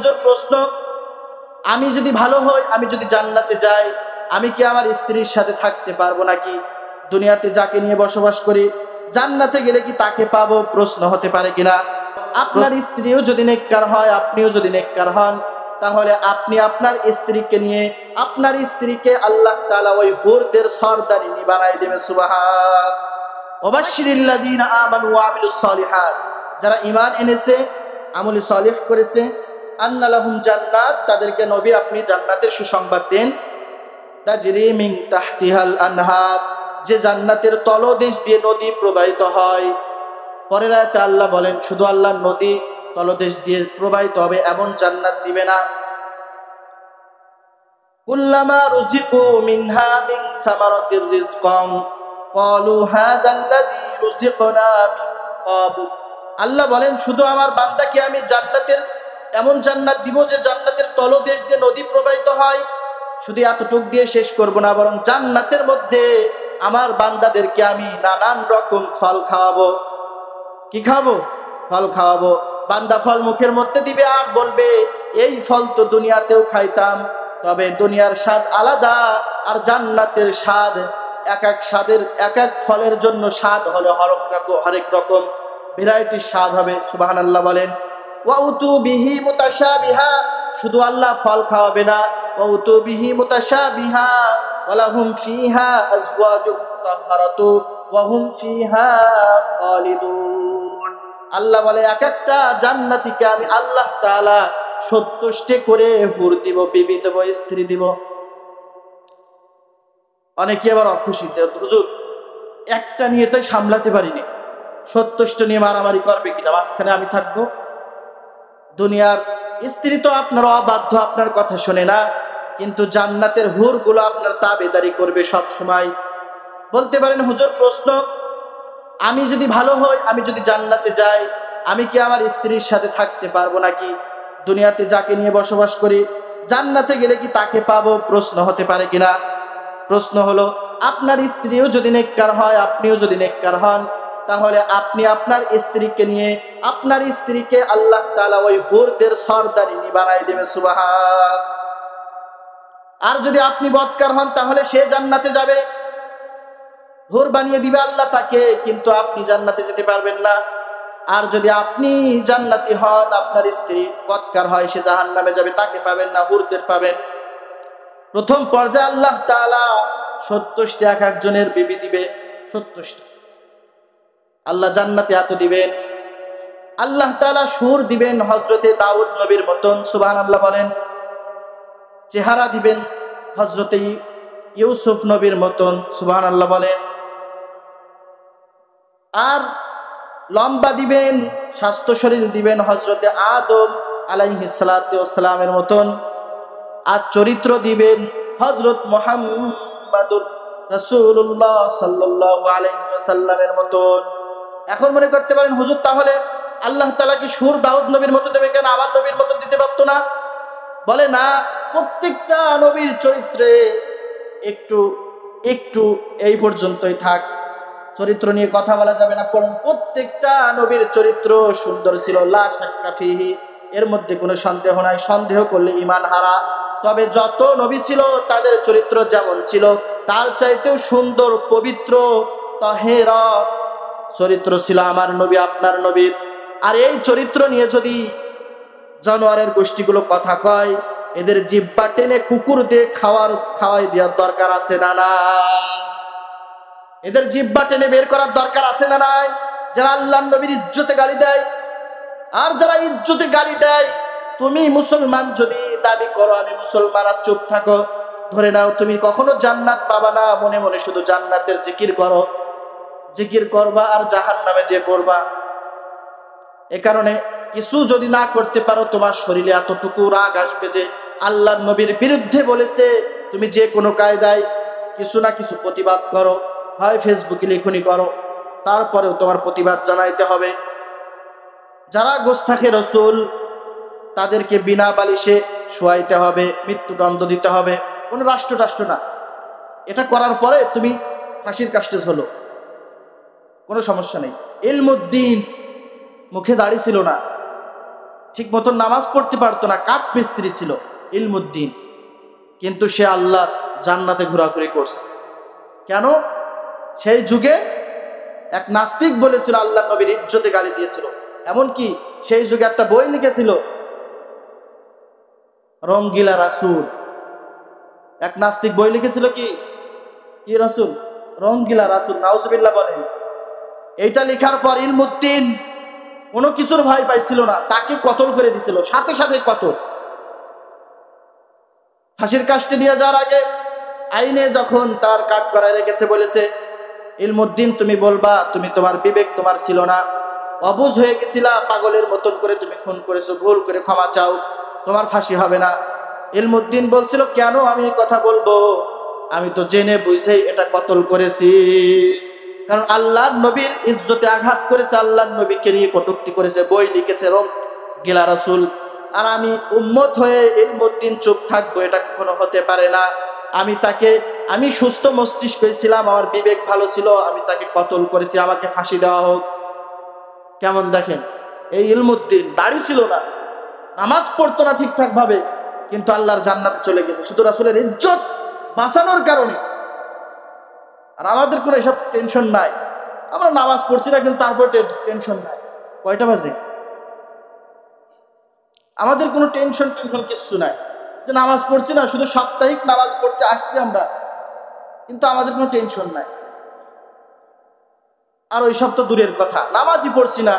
হুজুর প্রশ্ন, আমি যদি ভালো হই, আমি যদি জান্নাতে যাই, আমি কি আমার স্ত্রীর সাথে থাকতে পারবো নাকি? দুনিয়াতে যাকে নিয়ে বসবাস করি, জান্নাতে গেলে কি তাকে পাবো? প্রশ্ন হতে পারে কিনা? আপনার স্ত্রীও যদি নেককার হয়, আপনিও যদি নেককার হন, তাহলে আপনি আপনার স্ত্রীকে নিয়ে, আপনার স্ত্রীকে আল্লাহ তাআলা ওই হুরদের সরদারিনী বানাই দেবে। সুবহান। ওয়াবাশশিরিল্লাযীনা আমানু ওয়া আমিলুস সালিহাত, যারা ঈমান এনেছে, আমল সালিহ করেছে, আন্না লাহুম জান্নাত, তাদেরকে নবী আপনি জান্নাতের সুসংবাদ দেন। তাজরি মিন তাহতিহাল আনহার, যে জান্নাতের তলদেশ দিয়ে নদী প্রবাহিত হয়। পরের আয়াতে আল্লাহ বলেন, শুধু আল্লাহর নদী তলদেশ দিয়ে প্রবাহিত হবে এমন জান্নাত দিবে না। কুল্লামা রুজিকু মিনহা মিন সামারাতির রিজকাম ক্বালু হাযাল্লাযী রুজিকনা মিন ক্বাবল। আল্লাহ বলেন, শুধু আমার বান্দাকে আমি জান্নাতের এমন জান্নাত দিব যে জান্নাতের তলদেশ দিয়ে নদী প্রবাহিত হয়। শুধু এতটুক দিয়ে শেষ করব না, বরং জান্নাতের মধ্যে আমার বান্দাদেরকে আমি নানান রকম ফল খাওয়াবো। কি খাবো? ফল খাওয়াবো। বান্দা ফল মুখের মধ্যে দিবে আর বলবে, এই ফল তো দুনিয়াতেও খাইতাম, তবে দুনিয়ার স্বাদ আলাদা আর জান্নাতের স্বাদ এক এক স্বাদের, এক এক ফলের জন্য স্বাদ হলো হরেক রকম ভ্যারাইটির স্বাদ হবে। সুবহানাল্লাহ বলেন। ওয়া উতু বিহি মুতাশাবিহা, শুধু আল্লাহ ফল খাওয়াবে না, ওয়া উতু বিহি মুতাশাবিহা ওয়া লাহুম ফিহা আজওয়াজুম মুতাহহারাতু ওয়া হুম ফিহা খালিদুন। আল্লাহ বলে, এক একটা জান্নাতীকে আমি আল্লাহ তাআলা 70টি করে হুর দিব, বিবি দেব, স্ত্রী দিব। অনেকে আবার অখুশি, হুজুর একটা নিয়ে তাই সামলাতে পারিনি, 70টা নিয়ে মারামারি করবে কিনা, মাঝখানে আমি থাকবো। দুনিয়ার স্ত্রী তো আপনার অবাধ্য, আপনার কথা শোনে না, কিন্তু জান্নাতের হুর গুলো আপনার তাবেদারি করবে সব সময়। বলতে পারেন, হুজুর প্রশ্ন, আমি যদি ভালো হই, আমি যদি জান্নাতে যাই, আমি কি আমার স্ত্রীর সাথে থাকতে পারবো নাকি? দুনিয়াতে যাকে নিয়ে বসবাস করি, জান্নাতে গেলে কি তাকে পাবো? প্রশ্ন হতে পারে কিনা? প্রশ্ন হলো, আপনার স্ত্রীও যদি নেককার হয়, আপনিও যদি নেককার হন, তাহলে আপনি আপনার স্ত্রীকে নিয়ে, আপনার স্ত্রীকে আল্লাহ তাআলা ওই হুরদের সরদারিনী বানাই দেবে। সুবহান। আর যদি আপনি বদকার হন, তাহলে সে জান্নাতে যাবে, হুর বানিয়ে দিবে আল্লাহ তাকে, কিন্তু আপনি জান্নাতে যেতে পারবেন না। আর যদি আপনি জান্নাতি হন, আপনার স্ত্রী বদকার হয়, সে জাহান্নামে যাবে, তাকে পাবেন না, হুরদের পাবেন। প্রথম পর্যায়ে আল্লাহ তাআলা 70টা এক একজনের বিবি দিবে, 70টা। আল্লাহ জান্নাতে এত দিবেন। আল্লাহ তাআলা সুর দিবেন হযরতে দাউদ নবীর মতন। সুবহানাল্লাহ বলেন। চেহারা দিবেন হযরতে ইউসুফ নবীর মতন। সুবহানাল্লাহ বলেন। আর লম্বা দিবেন, স্বাস্থ্য শরীর দিবেন হযরতে আদম আলাইহিস সালাতু ওয়াস সালামের মতন। আর চরিত্র দিবেন হযরত মুহাম্মাদুর রাসূলুল্লাহ সাল্লাল্লাহু আলাইহি ওয়াসাল্লামের মতন। এখন মনে করতে পারেন, হুজুর তাহলে আল্লাহ তাআলা কি সুর দাউদ নবীর মতো দেবে কেন, আমার নবীর মতো দিতে পারতো না? বলে না, প্রত্যেকটা নবীর চরিত্রে একটু একটু এই পর্যন্তই থাক, চরিত্র নিয়ে কথা বলা যাবে না। প্রত্যেকটা নবীর চরিত্র সুন্দর ছিল, লা শাক্কা ফিহি, এর মধ্যে কোনো সন্দেহ নাই, সন্দেহ করলে ঈমান হারা। তবে যত নবী ছিল তাদের চরিত্র যেমন ছিল, তার চাইতেও সুন্দর, পবিত্র, তাহেরা চরিত্র ছিল আমার নবী, আপনার নবীর। আর এই চরিত্র নিয়ে যদি জানোয়ারের গোষ্ঠীগুলো কথা কয়, এদের জিহ্বা টেনে কুকুর দিয়ে খাওয়াই দেওয়ার দরকার আছে না না? এদের জিহ্বা টেনে বের করার দরকার আছে না নাই? যারা আল্লাহর নবীর ইজ্জতে গালি দেয়, আর যারা ইজ্জতে গালি দেয়, তুমি মুসলমান যদি দাবি করো আমি মুসলমান, আর চুপ থাকো, ধরে নাও তুমি কখনো জান্নাত পাবা না। মনে মনে শুধু জান্নাতের জিকির করো, জিকির করবা আর জাহান্নামে যে পড়বা। এ কারণে কিছু যদি না করতে পারো, তোমার শরীরে এতটুকু রাগ আসবে যে আল্লাহর নবীর বিরুদ্ধে বলেছে, তুমি যে কোনো কায়দায় কিছু না কিছু প্রতিবাদ করো, হয় ফেসবুকে লেখনি করো, তারপরেও তোমার প্রতিবাদ জানাইতে হবে। যারা গোস্তাখে রসুল, তাদেরকে বিনা বালিশে শোয়াইতে হবে, মৃত্যুদণ্ড দিতে হবে। কোনো রাষ্ট্র না, এটা করার পরে তুমি ফাঁসির কাস্টেজ হলো, কোনো সমস্যা নেই। ইলমুদ্দিন মুখে দাড়ি ছিল না, ঠিক মতো নামাজ পড়তে পারতো না, কাঠ মিস্ত্রি ছিল ইলমুদ্দিন, কিন্তু সে আল্লাহ জান্নাতে ঘোরাঘুরি করছে। কেন? সেই যুগে এক নাস্তিক বলেছিল আল্লাহ নবীর ইজ্জতে গালি দিয়েছিল, এমনকি সেই যুগে একটা বই লিখেছিল রঙ্গিলা রাসূল। এক নাস্তিক বই লিখেছিল কি কি রাসূল? রঙ্গিলা রাসূল, নাউজুবিল্লাহ বলেন। এইটা লেখার পর ইলমুদ্দিন কোনো কিছুর ভয় পাইছিল না, তাকে কতল করে দিছিল, সাথে সাথে কতল। ফাঁসির কাস্টে নিয়ে যাওয়ার আগে আইনে যখন তার কাঠ করায় রেখেছে, বলেছে ইলমুদ্দিন তুমি বলবা তুমি তোমার বিবেক তোমার ছিল না, অবুঝ হয়ে গেছিলা, পাগলের মতন করে তুমি খুন করেছো, ভুল করে ক্ষমা চাও, তোমার ফাঁসি হবে না। ইলমুদ্দিন বলছিল কেন আমি এই কথা বলবো, আমি তো জেনে বুঝেই এটা কতল করেছি, কারণ আল্লাহর নবীর ইজ্জতে আঘাত করেছে, আল্লাহর নবীকে নিয়ে কটূক্তি করেছে, বই লিখেছে রঙ্গিলা রাসূল। আর আমি উম্মত হয়ে ইলমুদ্দিন চুপ থাকবো, এটা কখনো হতে পারে না। আমি সুস্থ মস্তিষ্ক ছিলাম, আমার বিবেক ভালো ছিল, আমি তাকে কতল করেছি, আমাকে ফাঁসি দেওয়া হোক। কেমন দেখেন, এই ইলমুদ্দিন দাড়ি ছিল না, নামাজ পড়তো না ঠিকঠাক ভাবে, কিন্তু আল্লাহর জান্নাতে চলে গেছে শুধু রাসূলের ইজ্জত বাঁচানোর কারণে। আর আমাদের কোনো এসব টেনশন নাই, আমরা নামাজ পড়ছি না কিন্তু তারপর টেনশন নাই। কয়টা বাজে? আমাদের কোনো টেনশন কিছু নাই, যে নামাজ পড়ছি না, শুধু সাপ্তাহিক নামাজ পড়তে আসছি আমরা, কিন্তু আমাদের কোনো টেনশন নাই। আর ওইসব তো দূরের কথা, নামাজই পড়ছি না,